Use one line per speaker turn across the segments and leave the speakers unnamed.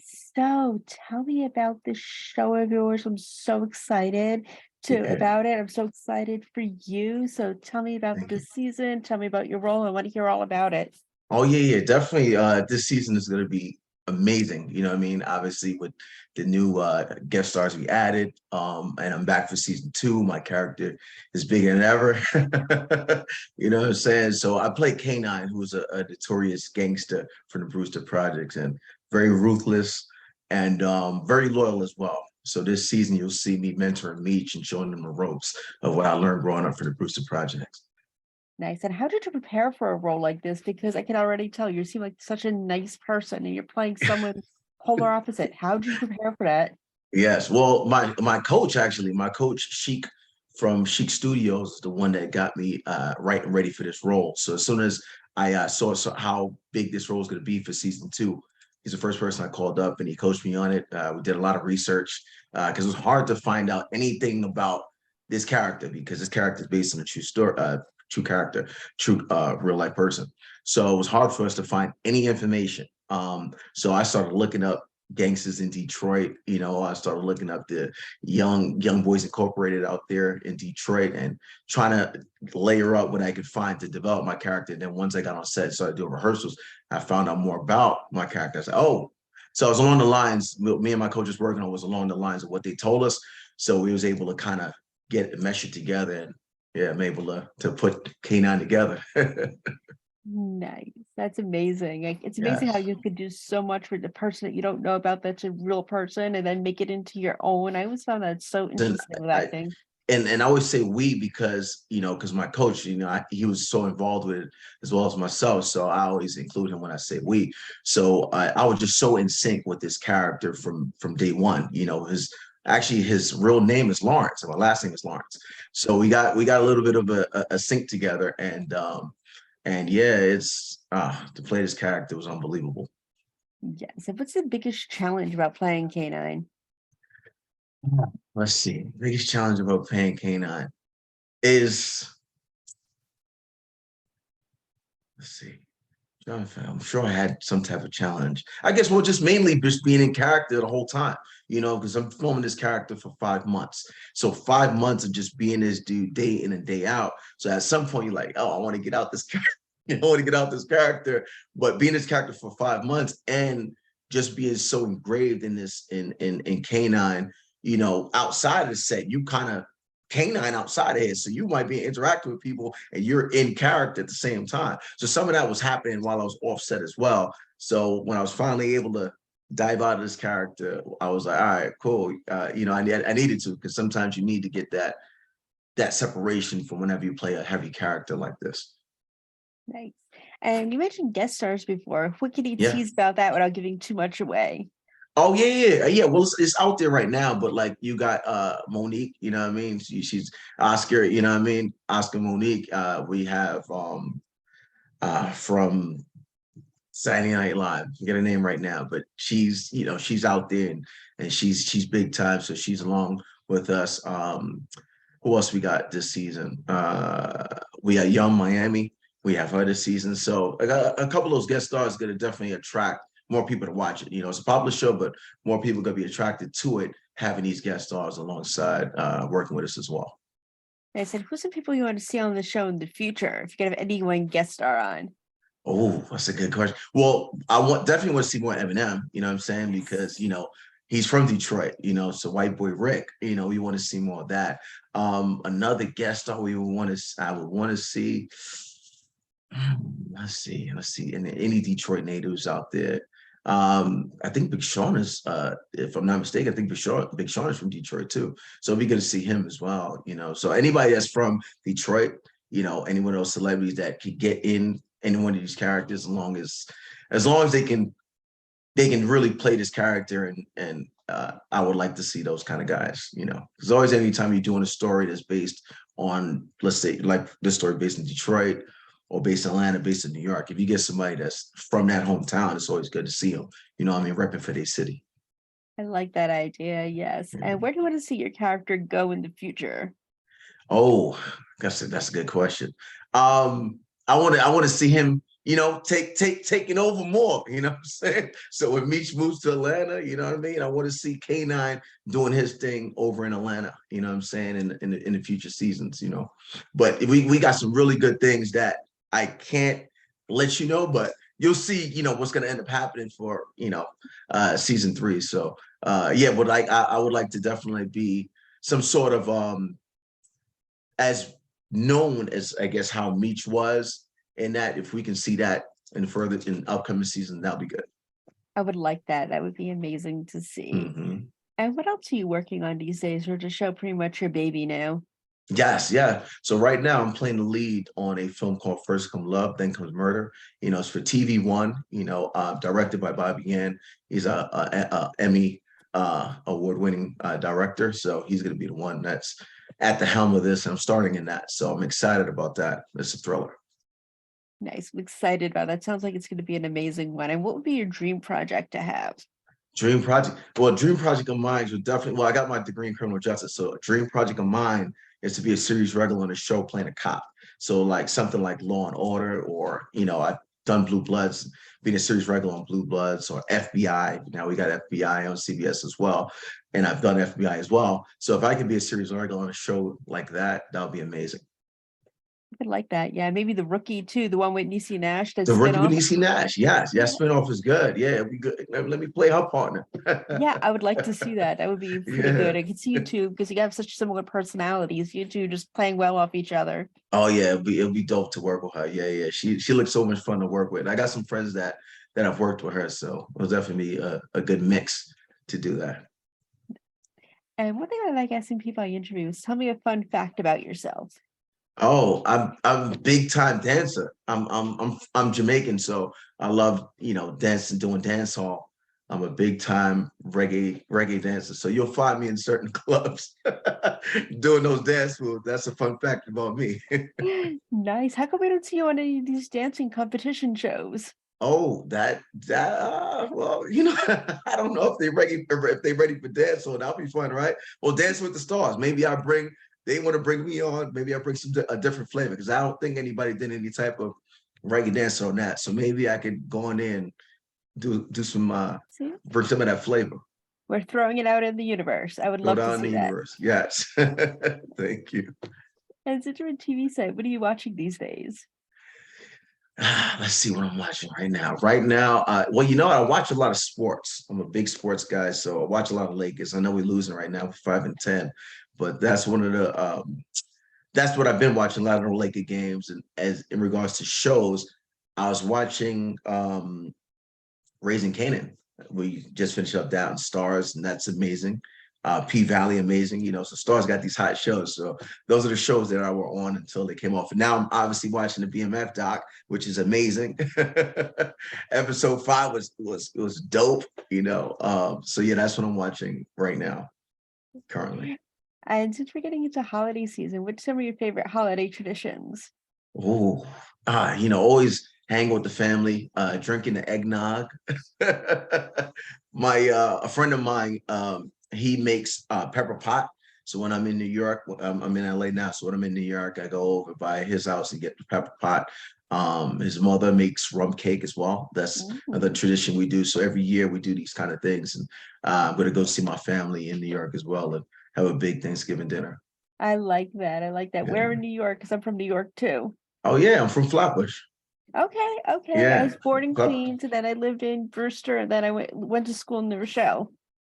So tell me about this show of yours. I'm so excited to
Yeah,
about it. I'm so excited for you. So tell me about
thank you.
this season. Tell me about your role. I want to hear all about it.
Oh yeah, definitely. This season is going to be amazing. You know what I mean? Obviously, with the new guest stars we added, and I'm back for season two. My character is bigger than ever. You know what I'm saying? So I play K9, who's a notorious gangster from the Brewster Projects, and very ruthless and very loyal as well. So this season, you'll see me mentoring Meech and showing them the ropes of what I learned growing up for the Brewster Projects.
Nice. And how did you prepare for a role like this? Because I can already tell you seem like such a nice person and you're playing someone polar opposite. How did you prepare for that?
Yes. Well, my coach actually, my coach Sheik from Sheik Studios is the one that got me right and ready for this role. So as soon as I saw how big this role is going to be for season two, he's the first person I called up and he coached me on it. We did a lot of research because it was hard to find out anything about this character because this character is based on a true story, true character, true real life person. So it was hard for us to find any information. So I started looking up gangsters in Detroit. You know, I started looking up the Young Boys Incorporated out there in Detroit and trying to layer up what I could find to develop my character. And then once I got on set and started doing rehearsals, I found out more about my character. I said, oh, so I was along the lines, me and my coach was working on was along the lines of what they told us. So we was able to kind of get it mesh it together and yeah, I'm able to put K9 together.
Nice. That's amazing. Like, it's amazing how
Yes.
you could do so much for the person that you don't know about that's a real person and then make it into your own. I always found that so
And
interesting with
I,
acting.
and I always say we because because my coach, he was so involved with it as well as myself. So I always include him when I say we. So I was just so in sync with this character from day one. You know, his real name is Lawrence, and my last name is Lawrence. So we got a little bit of a sync together, and yeah, it's to play this character was unbelievable.
Yes. And what's the biggest challenge about playing K9?
Let's see. Biggest challenge about playing K9 is let's see. Jonathan, I'm sure I had some type of challenge. I guess well, just mainly just being in character the whole time, because I'm filming this character for 5 months. So 5 months of just being this dude day in and day out. So at some point you're like, oh, I want to get out this character. I want to get out this character. But being this character for 5 months and just being so engraved in this in Canine, outside of the set, you kind of canine outside of it. So you might be interacting with people and you're in character at the same time. So some of that was happening while I was offset as well. So when I was finally able to dive out of this character, I was like, all right, cool. I needed to because sometimes you need to get that separation from whenever you play a heavy character like this.
Nice. And you mentioned guest stars before. What can you
Yeah.
tease about that without giving too much away?
Oh yeah. Well, it's out there right now, but like you got Monique, you know what I mean? She's Oscar, you know what I mean? Oscar Monique. We have from Saturday Night Live. I get her name right now, but she's out there and she's big time, so she's along with us. Who else we got this season? We got Young Miami. We have her this season. So I got a couple of those guest stars going to definitely attract more people to watch it. It's a popular show, but more people going to be attracted to it having these guest stars alongside working with us as well.
And I said, who's some people you want to see on the show in the future? If you could have anyone guest star on.
Oh, that's a good question. Well, definitely want to see more Eminem, you know what I'm saying? Because,
Yes.
he's from Detroit, so white boy Rick, we want to see more of that. Another guest star I would want to see. Let's see. And any Detroit natives out there. I think Big Sean is, if I'm not mistaken, I think Big Sean is from Detroit too. So it'd be good to see him as well. So anybody that's from Detroit, anyone of those celebrities that could get in any one of these characters, as long as they can really play this character and I would like to see those kind of guys. Because always anytime you're doing a story that's based on, let's say, like this story based in Detroit or based in Atlanta, based in New York, if you get somebody that's from that hometown, it's always good to see them. What I mean, repping for their city.
I like that idea. Yes. And where do you want to see your character go in the future?
Oh, that's a good question. I want to see him. taking over more, you know what I'm saying? So when Meech moves to Atlanta, you know what I mean? I want to see K9 doing his thing over in Atlanta, you know what I'm saying, in the future seasons, you know. But we got some really good things that I can't let you know, but you'll see, what's gonna end up happening for, season 3. So yeah, but like I would like to definitely be some sort of as known as, I guess, how Meech was, and that if we can see that in upcoming season, that'll be good.
I would like that. That would be amazing to see.
Hmm.
And what else are you working on these days, or just show pretty much your baby now?
Yes, yeah. So right now I'm playing the lead on a film called First Come Love, Then Comes Murder. It's for TV1, directed by Bobby Yan. He's a Emmy award-winning director. So he's gonna be the one that's at the helm of this. And I'm starting in that. So I'm excited about that. It's a thriller.
Nice. I'm excited about that. Sounds like it's going to be an amazing one. And what would be your dream project to have?
Dream project. Well, dream project of mine would definitely. Well, I got my degree in criminal justice, so a dream project of mine is to be a series regular on a show playing a cop. So like something like Law and Order, or I've done Blue Bloods, being a series regular on Blue Bloods, or FBI. Now we got FBI on CBS as well, and I've done FBI as well. So if I can be a series regular on a show like that, that would be amazing.
I would like that. Yeah, maybe The Rookie too, the one with Niecy Nash, that
The Rookie with
spinoff.
Niecy Nash, yes,
Yeah,
spinoff is good. Yeah, it'd be good. Let me play her partner.
yeah, I would like to see that. That would be pretty
Yeah.
good. I could see you two because you have such similar personalities. You two just playing well off each other.
Oh yeah, it'll be dope to work with her. Yeah, yeah. She looks so much fun to work with. I got some friends that I've worked with her, so it was definitely a good mix to do that.
And one thing I like asking people I interview is tell me a fun fact about yourself.
Oh, I'm a big time dancer. I'm Jamaican, so I love dancing, doing dance hall. I'm a big time reggae dancer. So you'll find me in certain clubs doing those dance moves. That's a fun fact about me.
Nice. How come we don't see you on any of these dancing competition shows?
Oh, well, I don't know if they ready for dance, so that'll be fun, right? Well, Dance with the Stars. Maybe they want to bring me on. Maybe I bring a different flavor, because I don't think anybody did any type of reggae dance on that. So maybe I could go on in and do some
See,
bring some of that flavor.
we're throwing it out in the universe. I would
Throw
love to
down in the
see that.
universe. Yes. Thank you.
And since you're a TV site, what are you watching these days?
Let's see what I'm watching right now. Well, I watch a lot of sports. I'm a big sports guy, so I watch a lot of Lakers. I know we're losing right now, 5-10, but that's what I've been watching, a lot of the Laker games. And as in regards to shows, I was watching Raising Canaan. We just finished up Down Stars, and that's amazing. P Valley, amazing. So Stars got these hot shows. So those are the shows that I were on until they came off. And now I'm obviously watching the BMF doc, which is amazing. Episode 5 was dope. So yeah, that's what I'm watching right now, currently.
And since we're getting into holiday season, what's some of your favorite holiday traditions?
Oh, always hang with the family, drinking the eggnog. A friend of mine, he makes pepper pot. So when I'm in New York, I'm in LA now. So when I'm in New York, I go over by his house and get the pepper pot. His mother makes rum cake as well. That's the
Ooh,
tradition we do. So every year we do these kind of things. And I'm going to go see my family in New York as well and have a big Thanksgiving dinner.
I like that. I like that. Where in
Yeah.
New York? Because I'm from New York too.
Oh yeah, I'm from Flatbush.
Okay, okay. I
Yeah.
was born in Queens, and then I lived in Brewster, and then I went to school in New Rochelle.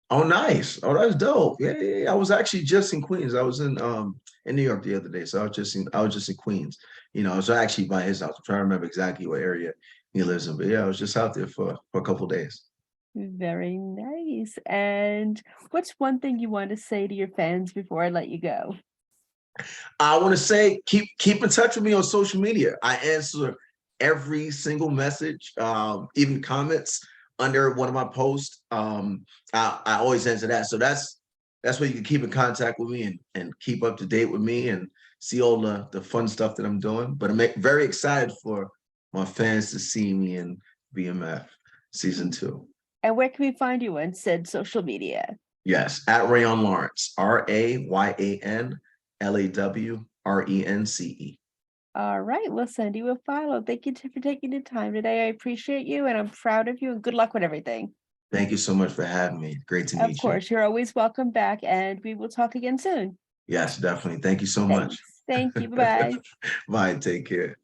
Oh, nice. Oh, that's dope. Yeah, yeah, yeah. I was actually just in Queens. I was in New York the other day. So I was just in Queens. I was actually by his house. I'm trying to remember exactly what area he lives in. But yeah, I was just out there for a couple of days.
Very nice. And what's one thing you want to say to your fans before I let you go?
I want to say keep in touch with me on social media. I answer every single message, even comments under one of my posts. I always answer that. So that's where you can keep in contact with me and keep up to date with me and see all the fun stuff that I'm doing. But I'm very excited for my fans to see me in BMF season 2.
And where can we find you on said social media?
Yes, at Rayon Lawrence, RAYAN LAWRENCE.
All right, we'll send you a follow. Thank you for taking the time today. I appreciate you and I'm proud of you and good luck with everything.
Thank you so much for having me. Great to
Of
meet you.
course, you're always welcome back and we will talk again soon.
Yes, definitely. Thank you so much.
Thanks. Thank you. Bye-bye.
Bye. Take care.